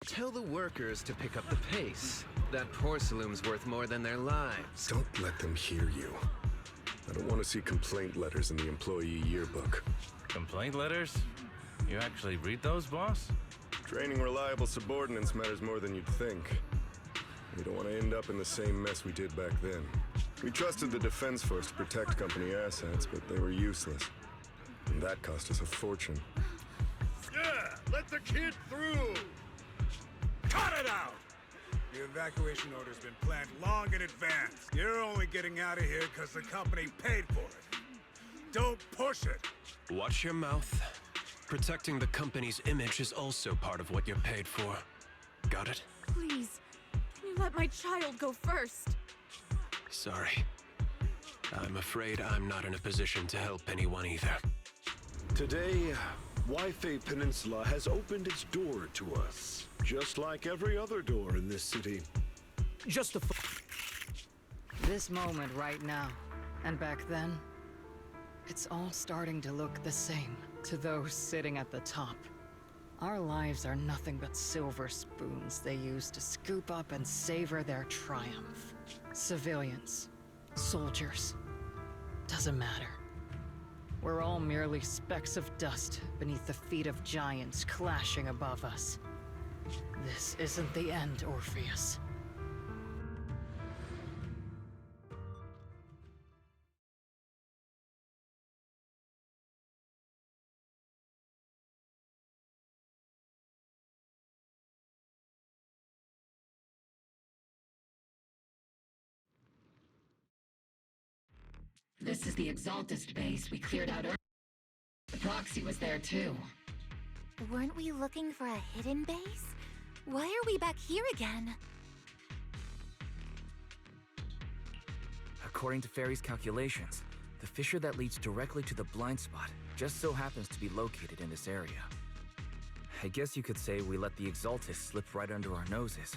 Tell the workers to pick up the pace. That porcelain's worth more than their lives. Don't let them hear you. I don't want to see complaint letters in the employee yearbook. Complaint letters? You actually read those, boss? Training reliable subordinates matters more than you'd think. We don't want to end up in the same mess we did back then. We trusted the Defense Force to protect company assets, but they were useless. And that cost us a fortune. Yeah, let the kid through! Cut it out! The evacuation order's been planned long in advance. You're only getting out of here because the company paid for it. Don't push it! Watch your mouth. Protecting the company's image is also part of what you're paid for. Got it? Please, can you let my child go first? Sorry. I'm afraid I'm not in a position to help anyone either. Today, Wi-Fi Peninsula has opened its door to us, just like every other door in this city. Just a This moment right now, and back then, it's all starting to look the same to those sitting at the top. Our lives are nothing but silver spoons they use to scoop up and savor their triumph. Civilians, soldiers, doesn't matter. We're all merely specks of dust beneath the feet of giants clashing above us. This isn't the end, Orpheus. This is the Exaltist base we cleared out earlier. The proxy was there too. Weren't we looking for a hidden base? Why are we back here again? According to Fairy's calculations, the fissure that leads directly to the blind spot just so happens to be located in this area. I guess you could say we let the Exaltist slip right under our noses.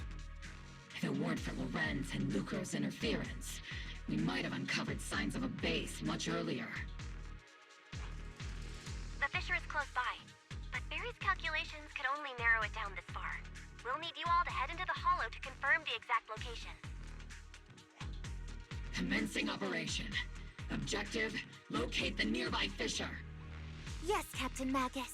If it weren't for Lorenz and Lucro's interference, we might have uncovered signs of a base much earlier. The fissure is close by, but Barry's calculations could only narrow it down this far. We'll need you all to head into the hollow to confirm the exact location. Commencing operation. Objective, locate the nearby fissure. Yes, Captain Magus.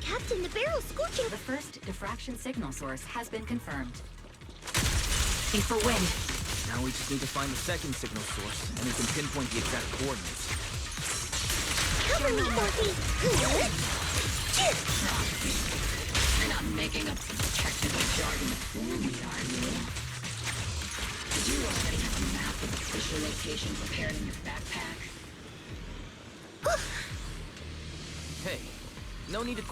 Captain, the barrel's scorching! The first diffraction signal source has been confirmed. Aim for wind. Now we just need to find the second signal source, and we can pinpoint the exact coordinates. Cover me, Morphe! You're not making up some technical jargon to fool me, are you? Did you already have a map of the fissure location prepared in your backpack? Hey, no need to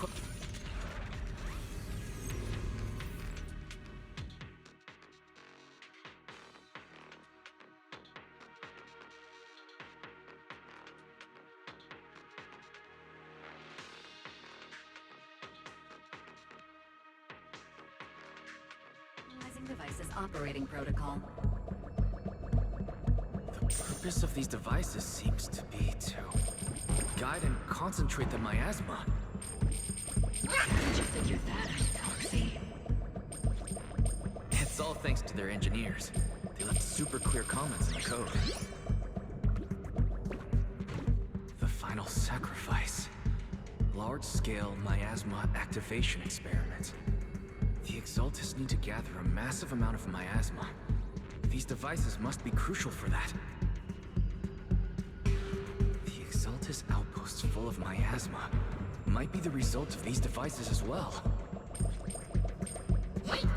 Analyzing devices operating protocol. The purpose of these devices seems to be to guide and concentrate the miasma. How did you figure that out, Galaxy? It's all thanks to their engineers. They left super clear comments in the code. The final sacrifice. Large-scale miasma activation experiment. The Exaltists need to gather a massive amount of miasma. These devices must be crucial for that. The Exaltist outposts full of miasma might be the result of these devices as well.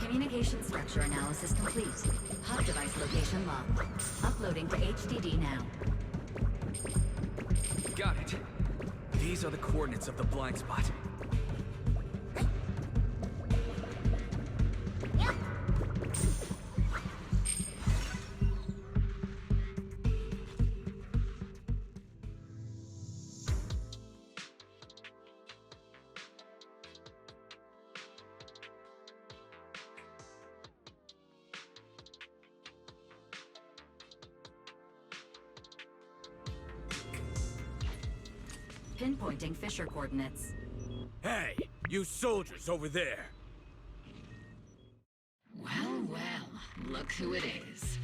Communication structure analysis complete. Hub device location logged. Uploading to HDD now. Got it. These are the coordinates of the blind spot. Pinpointing fissure coordinates. Hey, you soldiers over there! Well, well, look who it is.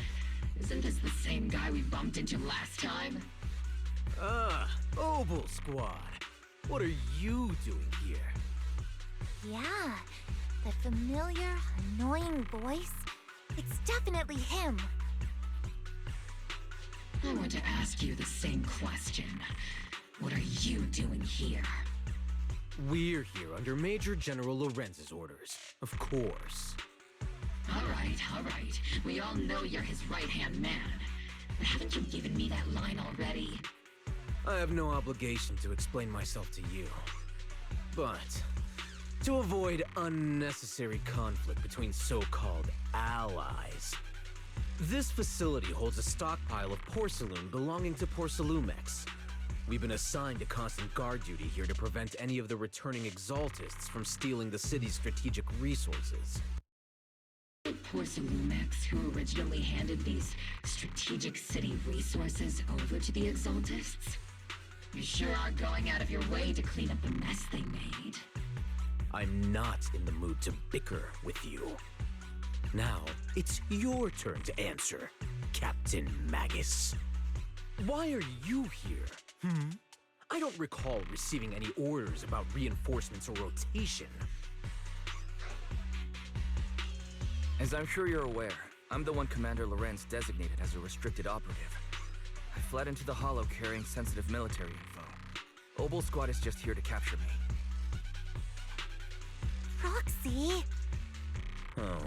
Isn't this the same guy we bumped into last time? Ah, Obel Squad. What are you doing here? Yeah, that familiar, annoying voice. It's definitely him. I want to ask you the same question. What are you doing here? We're here under Major General Lorenz's orders, of course. All right. We all know you're his right-hand man. But haven't you given me that line already? I have no obligation to explain myself to you. But to avoid unnecessary conflict between so-called allies, this facility holds a stockpile of porcelain belonging to Porcelumex. We've been assigned to constant guard duty here to prevent any of the returning Exaltists from stealing the city's strategic resources. Porcelumex, who originally handed these strategic city resources over to the Exaltists? You sure are going out of your way to clean up the mess they made. I'm not in the mood to bicker with you. Now, it's your turn to answer, Captain Magus. Why are you here? I don't recall receiving any orders about reinforcements or rotation. As I'm sure you're aware, I'm the one Commander Lorenz designated as a restricted operative. I fled into the Hollow carrying sensitive military info. Obel Squad is just here to capture me. Roxy? Oh.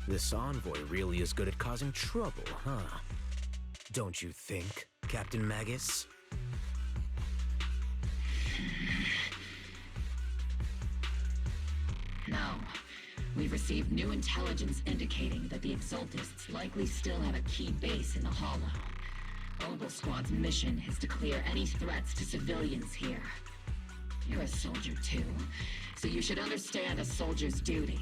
This envoy really is good at causing trouble, huh? Don't you think, Captain Magus? No. We've received new intelligence indicating that the Exaltists likely still have a key base in the Hollow. Obel Squad's mission is to clear any threats to civilians here. You're a soldier too, so you should understand a soldier's duty.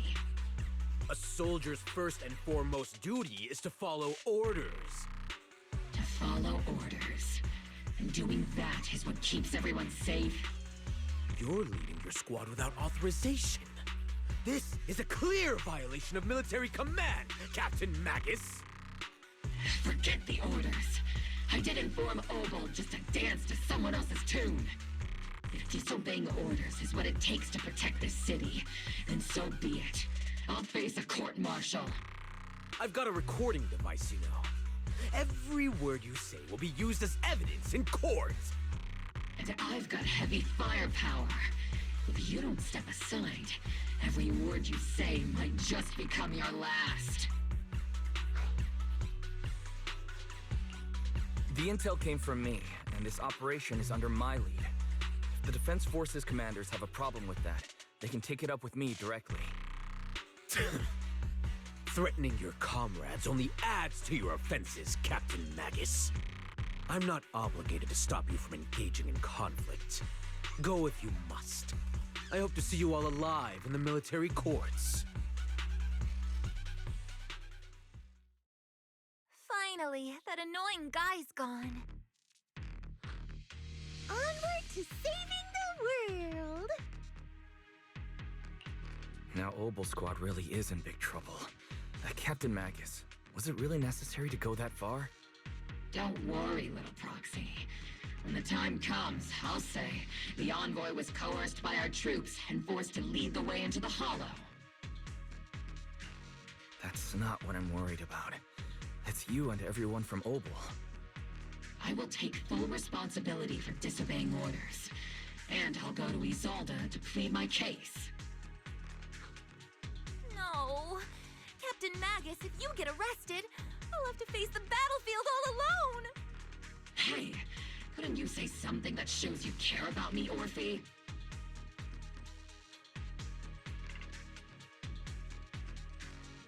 A soldier's first and foremost duty is to follow orders. To follow orders. And doing that is what keeps everyone safe. You're leading your squad without authorization. This is a clear violation of military command, Captain Magus! Forget the orders. I didn't form Obel just to dance to someone else's tune. If disobeying orders is what it takes to protect this city, then so be it. I'll face a court-martial. I've got a recording device, you know. Every word you say will be used as evidence in court. And I've got heavy firepower. If you don't step aside, every word you say might just become your last. The intel came from me, and this operation is under my lead. If the Defense Forces commanders have a problem with that, they can take it up with me directly. Threatening your comrades only adds to your offenses, Captain Magus. I'm not obligated to stop you from engaging in conflict. Go if you must. I hope to see you all alive in the military courts. Finally, that annoying guy's gone. Onward to saving the world! Now Obel Squad really is in big trouble. Captain Magus, was it really necessary to go that far? Don't worry, little proxy. When the time comes, I'll say the envoy was coerced by our troops and forced to lead the way into the Hollow. That's not what I'm worried about. It's you and everyone from Obel. I will take full responsibility for disobeying orders. And I'll go to Isolde to plead my case. No. Captain Magus, if you get arrested, I'll have to face the battlefield all alone! Hey, couldn't you say something that shows you care about me, Orphe?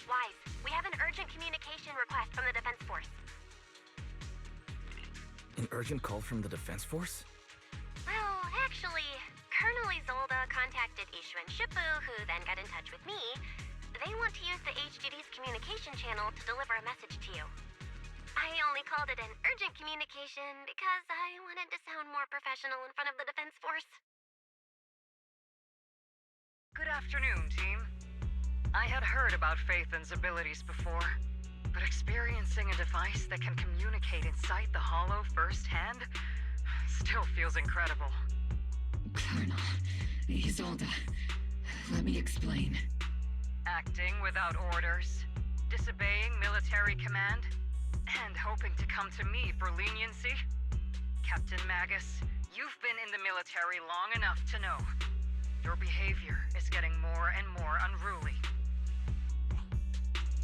Wise, we have an urgent communication request from the Defense Force. An urgent call from the Defense Force? Well, actually, Colonel Isolde contacted Ishu and Shippu, who then got in touch with me. They want to use the HGD's communication channel to deliver a message to you. I only called it an urgent communication because I wanted to sound more professional in front of the Defense Force. Good afternoon, team. I had heard about Phaethon's abilities before, but experiencing a device that can communicate inside the Hollow firsthand still feels incredible. Colonel, Isolde, let me explain. Acting without orders, disobeying military command, and hoping to come to me for leniency? Captain Magus, you've been in the military long enough to know. Your behavior is getting more and more unruly.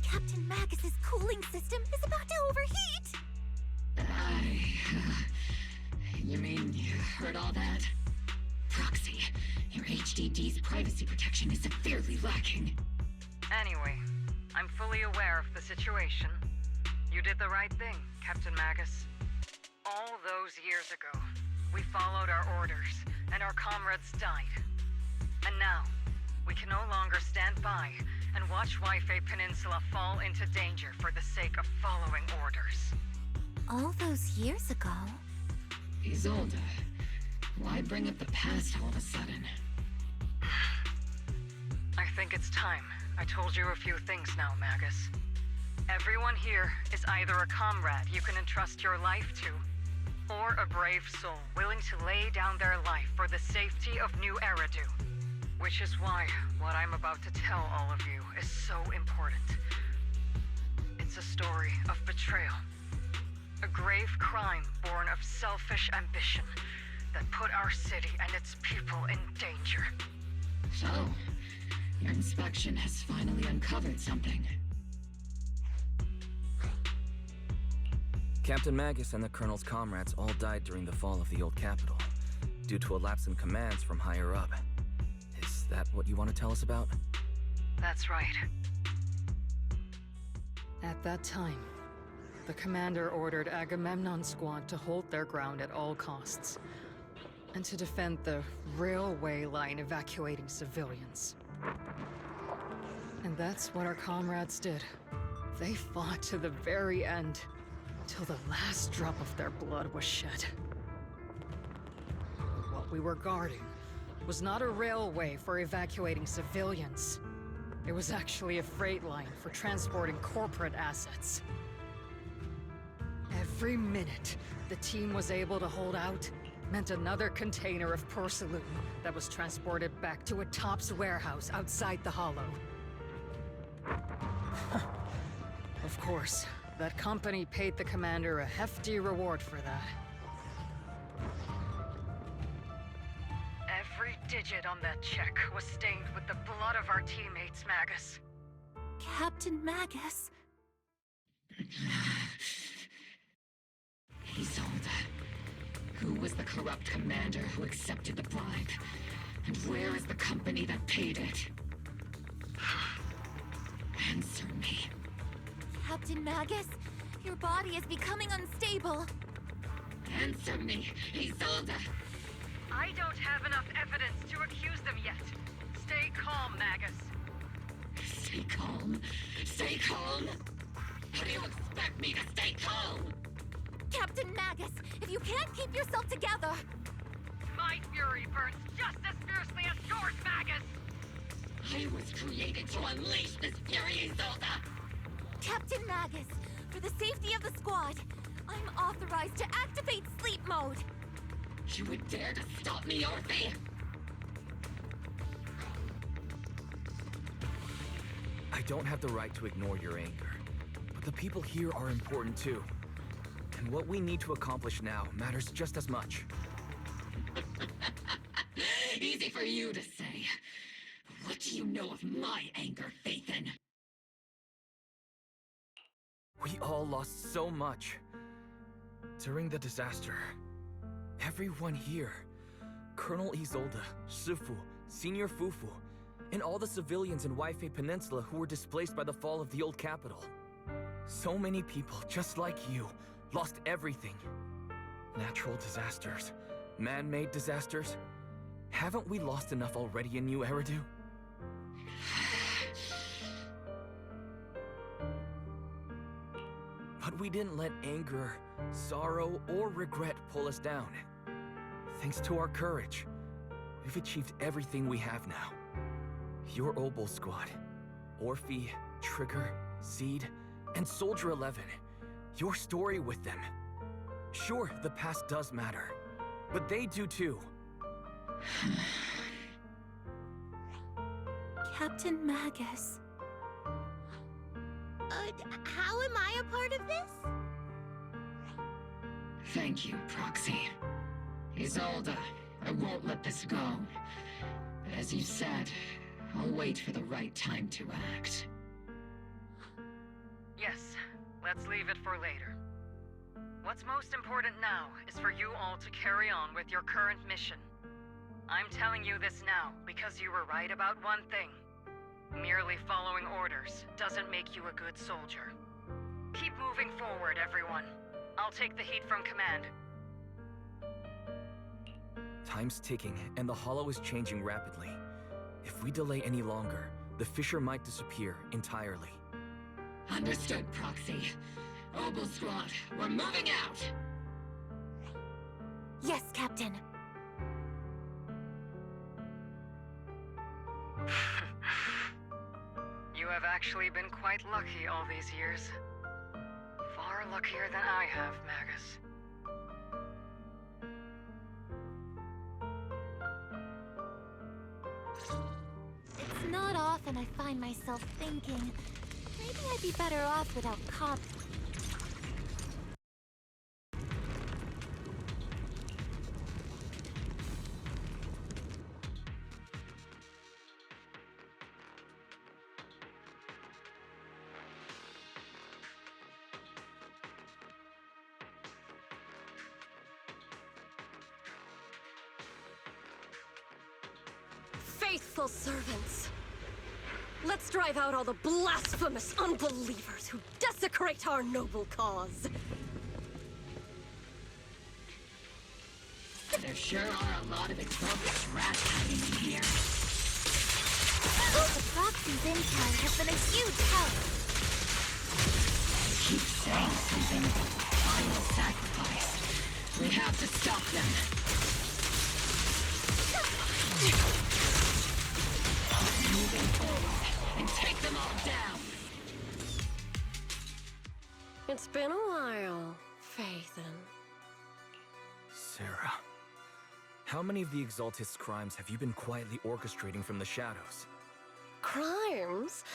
Captain Magus's cooling system is about to overheat! You mean you heard all that? Proxy, your HDD's privacy protection is severely lacking. Anyway, I'm fully aware of the situation. You did the right thing, Captain Magus. All those years ago, we followed our orders, and our comrades died. And now, we can no longer stand by and watch Waifei Peninsula fall into danger for the sake of following orders. All those years ago? Isolde, why bring up the past all of a sudden? I think it's time I told you a few things now, Magus. Everyone here is either a comrade you can entrust your life to, or a brave soul willing to lay down their life for the safety of New Eridu. Which is why what I'm about to tell all of you is so important. It's a story of betrayal. A grave crime born of selfish ambition that put our city and its people in danger. So, your inspection has finally uncovered something. Captain Magus and the Colonel's comrades all died during the fall of the old capital, due to a lapse in commands from higher up. Is that what you want to tell us about? That's right. At that time, the commander ordered Agamemnon's squad to hold their ground at all costs, and to defend the railway line evacuating civilians. And that's what our comrades did. They fought to the very end, till the last drop of their blood was shed. What we were guarding was not a railway for evacuating civilians. It was actually a freight line for transporting corporate assets. Every minute the team was able to hold out meant another container of porcelain that was transported back to a Topps warehouse outside the Hollow. Of course, that company paid the commander a hefty reward for that. Every digit on that check was stained with the blood of our teammates, Magus. Captain Magus? Isolde, who was the corrupt commander who accepted the bribe? And where is the company that paid it? Answer me. Captain Magus, your body is becoming unstable. Answer me, Isolde! I don't have enough evidence to accuse them yet. Stay calm, Magus. Stay calm? Stay calm? How do you expect me to stay calm? Captain Magus, if you can't keep yourself together... My fury burns just as fiercely as yours, Magus! I was created to unleash this fury, Isolde! Captain Magus, for the safety of the squad, I'm authorized to activate sleep mode. You would dare to stop me, Orphe? I don't have the right to ignore your anger, but the people here are important too. And what we need to accomplish now matters just as much. Easy for you to say. What do you know of my anger, Phaethon? We all lost so much. During the disaster, everyone here, Colonel Isolde, Shifu, Senior Fufu, and all the civilians in Waifei Peninsula who were displaced by the fall of the old capital. So many people, just like you, lost everything. Natural disasters, man-made disasters. Haven't we lost enough already in New Eridu? But we didn't let anger, sorrow, or regret pull us down. Thanks to our courage, we've achieved everything we have now. Your Obel Squad, Orphe, Trigger, Seed, and Soldier 11. Your story with them. Sure, the past does matter, but they do too. Captain Magus. How am I a part of this? Thank you, Proxy. Isolde, I won't let this go. But as you said, I'll wait for the right time to act. Yes, let's leave it for later. What's most important now is for you all to carry on with your current mission. I'm telling you this now because you were right about one thing. Merely following orders doesn't make you a good soldier. Keep moving forward, everyone. I'll take the heat from command. Time's ticking, and the Hollow is changing rapidly. If we delay any longer, the Fissure might disappear entirely. Understood, Proxy. Obel Squad, we're moving out! Yes, Captain. You have actually been quite lucky all these years. Far luckier than I have, Magus. It's not often I find myself thinking, maybe I'd be better off without Cop. Faithful servants. Let's drive out all the blasphemous unbelievers who desecrate our noble cause. There sure are a lot of exalted rats hiding in here. The Proxy's intel has been a huge help. I keep saying something about the final sacrifice. We have to stop them. Moving forward and take them all down. It's been a while, Phaethon. Sarah, how many of the Exaltist's crimes have you been quietly orchestrating from the shadows? Crimes?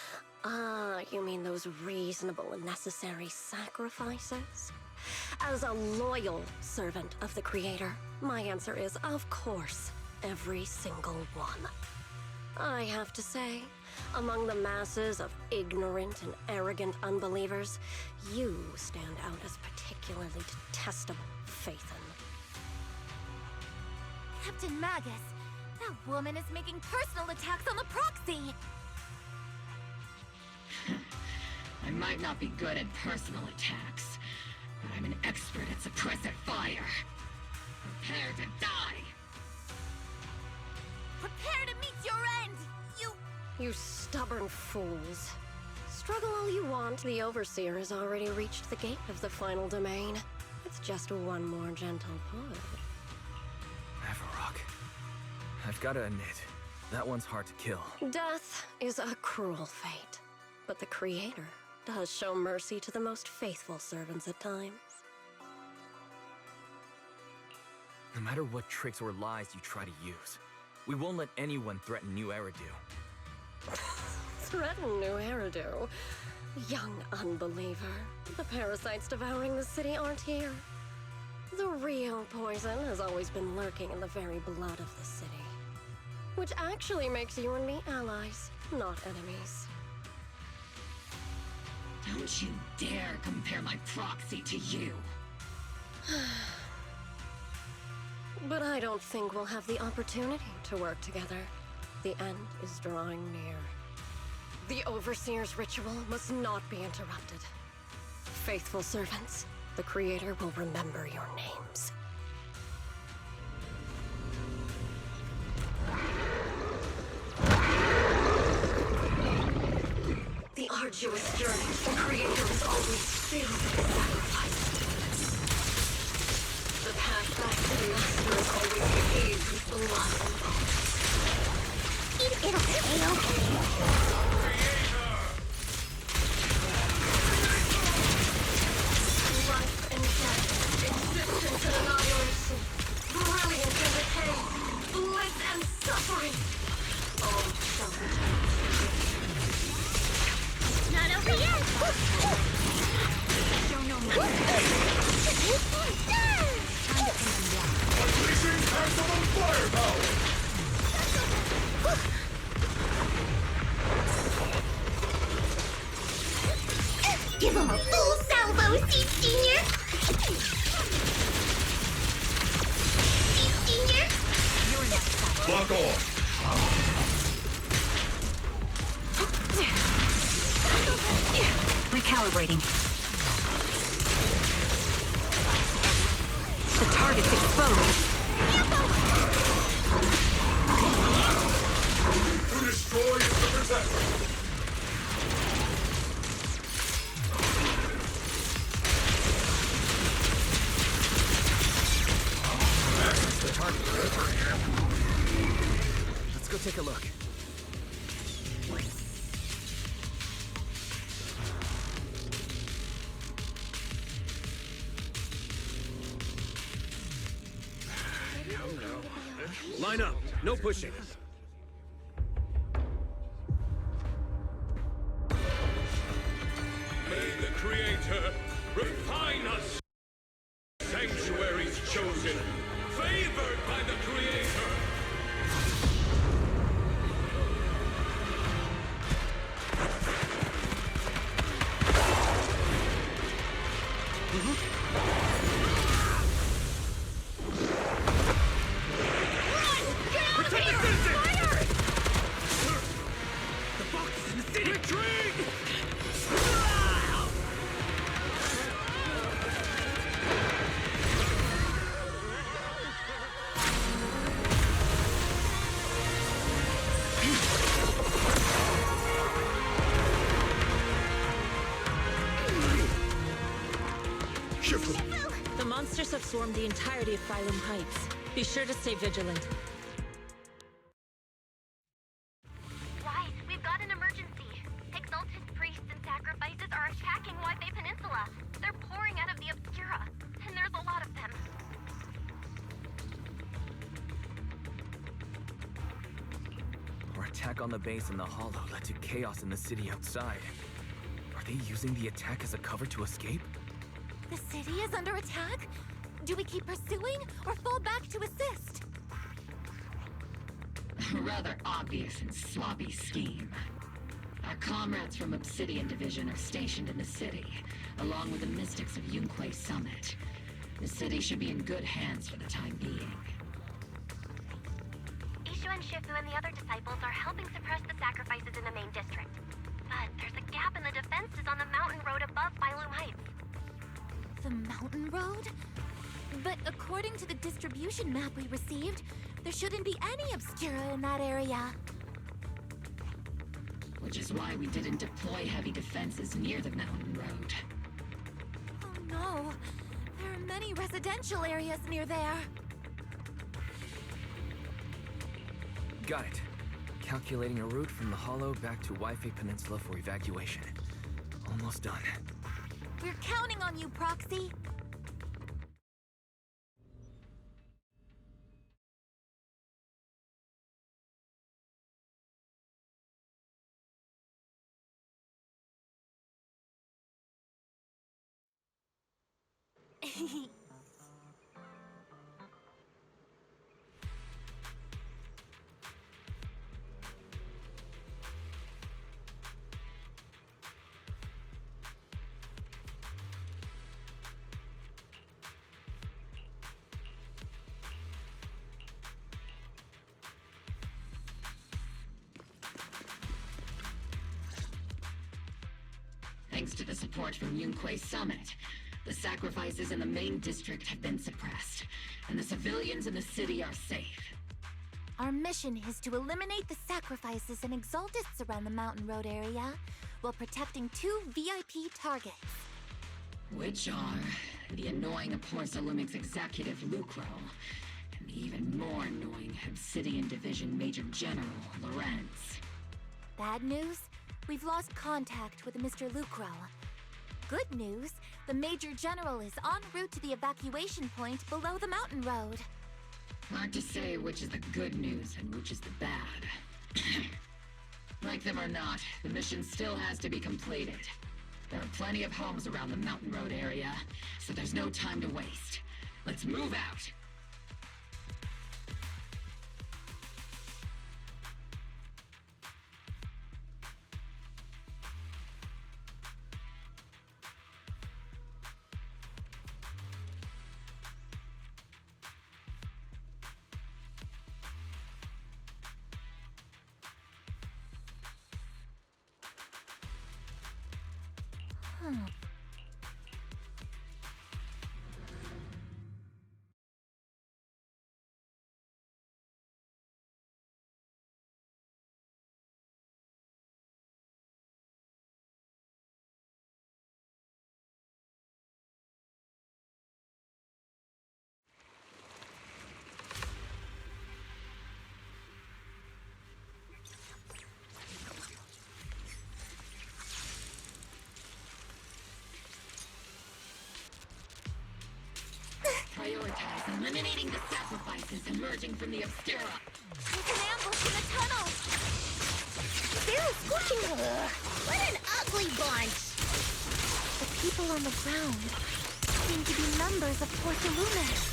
Ah, you mean those reasonable and necessary sacrifices? As a loyal servant of the Creator, my answer is, of course, every single one. I have to say, among the masses of ignorant and arrogant unbelievers, you stand out as particularly detestable, Phaethon. Captain Magus, that woman is making personal attacks on the Proxy! I might not be good at personal attacks, but I'm an expert at suppressive fire. Prepare to die! Prepare to meet your end, You stubborn fools. Struggle all you want, the Overseer has already reached the gate of the final domain. It's just one more gentle push. Avarok, I've gotta admit, that one's hard to kill. Death is a cruel fate, but the Creator does show mercy to the most faithful servants at times. No matter what tricks or lies you try to use, we won't let anyone threaten New Eridu. Threaten New Eridu? Young unbeliever. The parasites devouring the city aren't here. The real poison has always been lurking in the very blood of the city. Which actually makes you and me allies, not enemies. Don't you dare compare my Proxy to you! But I don't think we'll have the opportunity to work together. The end is drawing near. The Overseer's ritual must not be interrupted. Faithful servants, the Creator will remember your names. The arduous journey the Creator is always filled with sacrifice. Life and death, existence and annihilation, brilliance and decay, bliss and suffering. All shall return to Not over yet! Show no mercy. Unleashing maximum firepower! Give him a full salvo, Steve Senior! Steve Senior! You're not stopping. Lock off! Recalibrating. The target's exposed. To destroy is to protect! The target. Let's go take a look. Line up. No pushing. May the Creator refine us! Sanctuaries chosen, favored by the Creator! The monsters have swarmed the entirety of Phylum Heights. Be sure to stay vigilant. Wise, we've got an emergency. Exalted priests and sacrifices are attacking Wi-Fi Peninsula. They're pouring out of the Obscura, and there's a lot of them. Our attack on the base in the Hollow led to chaos in the city outside. Are they using the attack as a cover to escape? The city is under attack? Do we keep pursuing or fall back to assist? A rather obvious and sloppy scheme. Our comrades from Obsidian Division are stationed in the city, along with the mystics of Yunquay Summit. The city should be in good hands for the time being. Ishu and Shifu and the other disciples are helping suppress the sacrifices in the main district. But there's a gap in the defenses on the mountain road above Phylum Heights. The mountain road? But according to the distribution map we received, there shouldn't be any Obscura in that area. Which is why we didn't deploy heavy defenses near the mountain road. Oh no, there are many residential areas near there. Got it. Calculating a route from the Hollow back to Wi-Fi Peninsula for evacuation. Almost done. We're counting on you, Proxy. Thanks to the support from Yunquay Summit, the sacrifices in the main district have been suppressed, and the civilians in the city are safe. Our mission is to eliminate the sacrifices and exaltists around the Mountain Road area, while protecting 2 VIP targets. Which are the annoying Aporsa Lumix executive Lucro, and the even more annoying Obsidian Division Major General Lorenz. Bad news? We've lost contact with Mr. Lucro. Good news, the Major General is en route to the evacuation point below the mountain road. Hard to say which is the good news and which is the bad. Like them or not, the mission still has to be completed. There are plenty of homes around the mountain road area, so there's no time to waste. Let's move out! Prioritize eliminating the sacrifices emerging from the Obscura. There's an ambush in the tunnel! They're squishing her! What an ugly bunch! The people on the ground seem to be members of Porthalumex.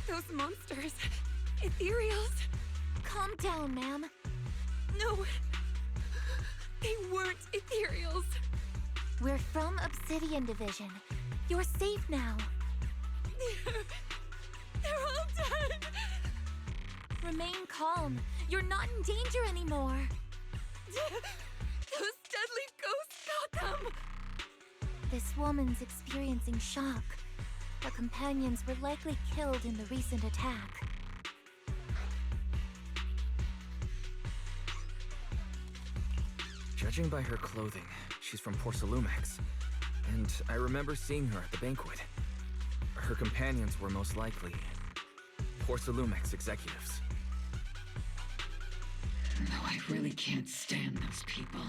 Those monsters. Ethereals. Calm down, ma'am. No. They weren't ethereals. We're from Obsidian Division. You're safe now. They're all dead. Remain calm. You're not in danger anymore. Those deadly ghosts got them. This woman's experiencing shock. Her companions were likely killed in the recent attack. Judging by her clothing, she's from Porthalumex. And I remember seeing her at the banquet. Her companions were most likely Porthalumex executives. Though I really can't stand those people.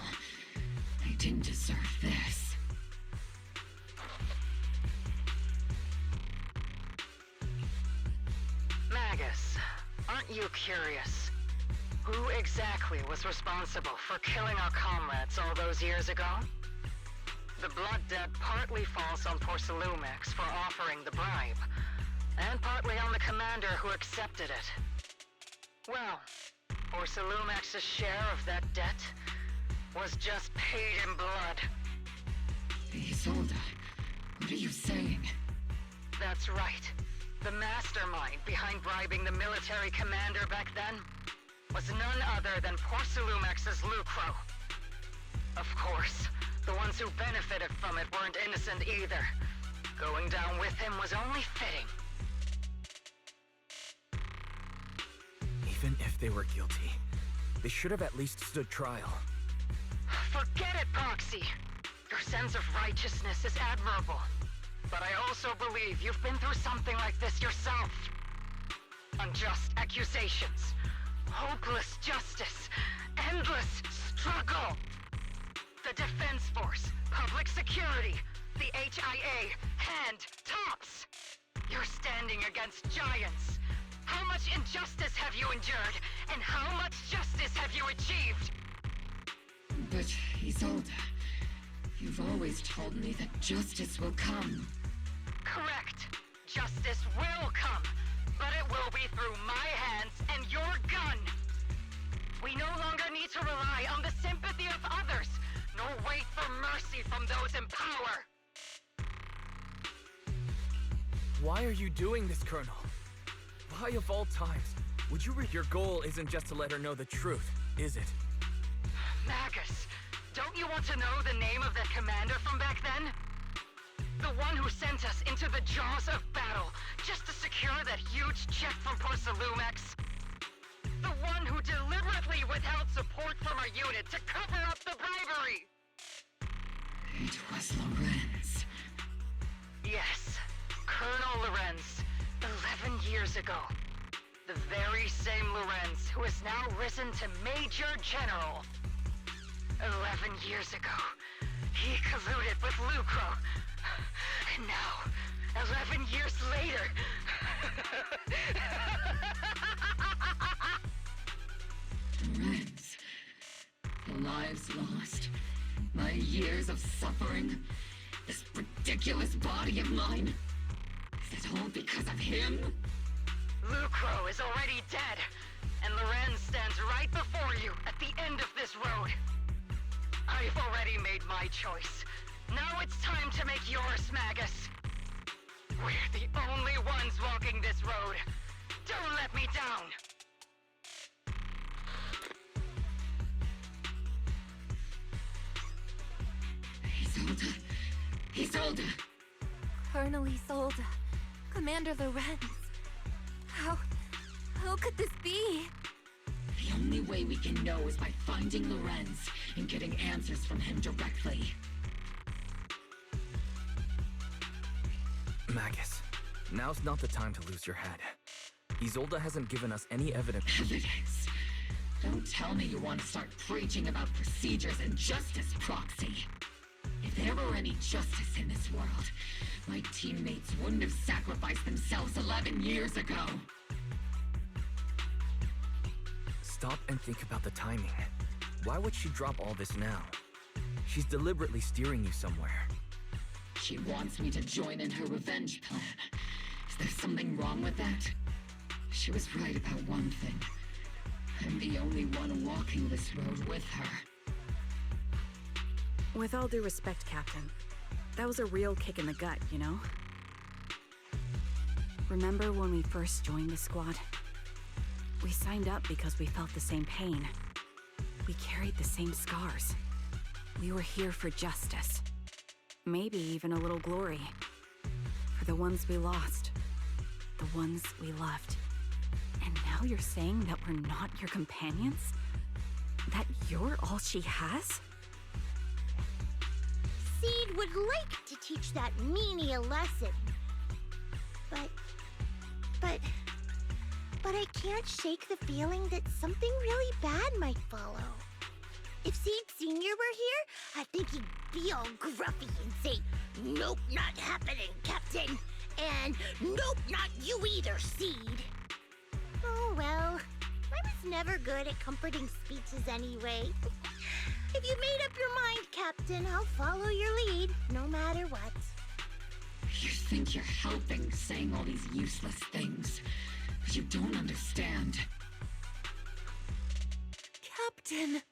They didn't deserve this. Magus, aren't you curious? Who exactly was responsible for killing our comrades all those years ago? The blood debt partly falls on Porthalumex for offering the bribe, and partly on the commander who accepted it. Well, Porthalumex's share of that debt was just paid in blood. Isolde, what are you saying? That's right. The mastermind behind bribing the military commander back then was none other than Porthalumex's Lucro. Of course, the ones who benefited from it weren't innocent either. Going down with him was only fitting. Even if they were guilty, they should have at least stood trial. Forget it, Proxy! Your sense of righteousness is admirable. But I also believe you've been through something like this yourself. Unjust accusations, hopeless justice, endless struggle. The Defense Force, public security, the HIA, and tops. You're standing against giants. How much injustice have you endured, and how much justice have you achieved? But, Isolde, you've always told me that justice will come. Correct. Justice will come, but it will be through my hands and your gun. We no longer need to rely on the sympathy of others, nor wait for mercy from those in power. Why are you doing this, Colonel? Why of all times would you Your goal isn't just to let her know the truth, is it? Magus, don't you want to know the name of that commander from back then? The one who sent us into the jaws of battle, that huge check from Porcelumex? The one who deliberately withheld support from our unit to cover up the bribery! It was Lorenz. Yes, Colonel Lorenz, 11 years ago. The very same Lorenz who has now risen to Major General. 11 years ago, he colluded with Lucro. And now, 11 years later... Lorenz. The lives lost. My years of suffering. This ridiculous body of mine. Is it all because of him? Lucro is already dead, and Lorenz stands right before you at the end of this road. I've already made my choice. Now it's time to make yours, Magus. We're the only ones walking this road. Don't let me down. Isolde. Isolde. Colonel Isolde. Commander Lorenz. How could this be? The only way we can know is by finding Lorenz and getting answers from him directly. Magus, now's not the time to lose your head. Isolde hasn't given us any evidence. Evidence? Don't tell me you want to start preaching about procedures and justice, Proxy. If there were any justice in this world, my teammates wouldn't have sacrificed themselves 11 years ago. Stop and think about the timing. Why would she drop all this now? She's deliberately steering you somewhere. She wants me to join in her revenge plan. Is there something wrong with that? She was right about one thing. I'm the only one walking this road with her. With all due respect, Captain, that was a real kick in the gut, you know? Remember when we first joined the squad? We signed up because we felt the same pain. We carried the same scars. We were here for justice. Maybe even a little glory. For the ones we lost. The ones we loved. And now you're saying that we're not your companions? That you're all she has? Seed would like to teach that meanie a lesson. But I can't shake the feeling that something really bad might follow. If Seed Sr. were here, I think he'd be all gruffy and say, "Nope, not happening, Captain." And "Nope, not you either, Seed." Oh well, I was never good at comforting speeches anyway. If you made up your mind, Captain, I'll follow your lead, no matter what. You think you're helping saying all these useless things, but you don't understand. Captain!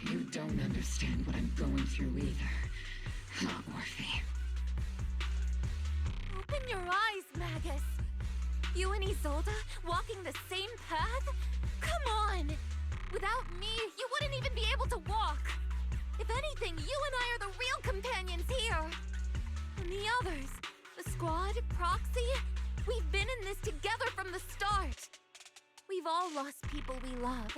You don't understand what I'm going through either, huh, Orphe? Open your eyes, Magus! You and Isolde walking the same path? Come on! Without me, you wouldn't even be able to walk! If anything, you and I are the real companions here! And the others, the squad, Proxy, we've been in this together from the start! We've all lost people we love,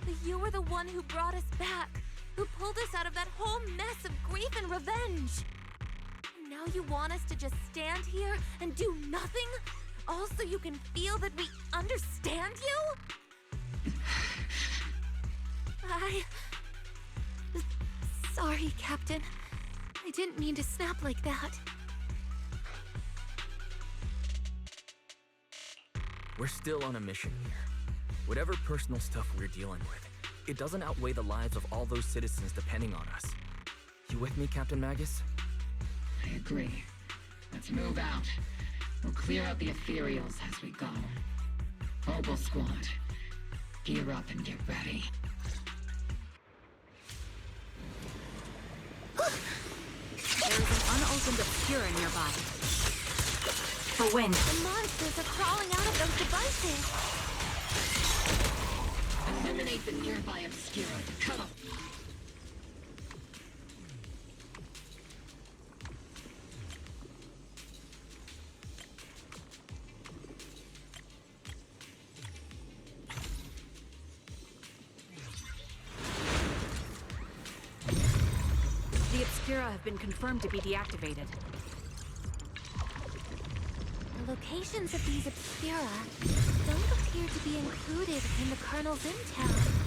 but you were the one who brought us back, who pulled us out of that whole mess of grief and revenge! And now you want us to just stand here and do nothing? All so you can feel that we understand you? Sorry, Captain. I didn't mean to snap like that. We're still on a mission here. Whatever personal stuff we're dealing with, it doesn't outweigh the lives of all those citizens depending on us. You with me, Captain Magus? I agree. Let's move out. We'll clear out the ethereals as we go. Mobile Squad, gear up and get ready. There is an unopened obscura nearby. For wind. The monsters are crawling out of those devices. Eliminate the nearby obscura to cut off. have been confirmed to be deactivated. The locations of these Obscura don't appear to be included in the Colonel's intel.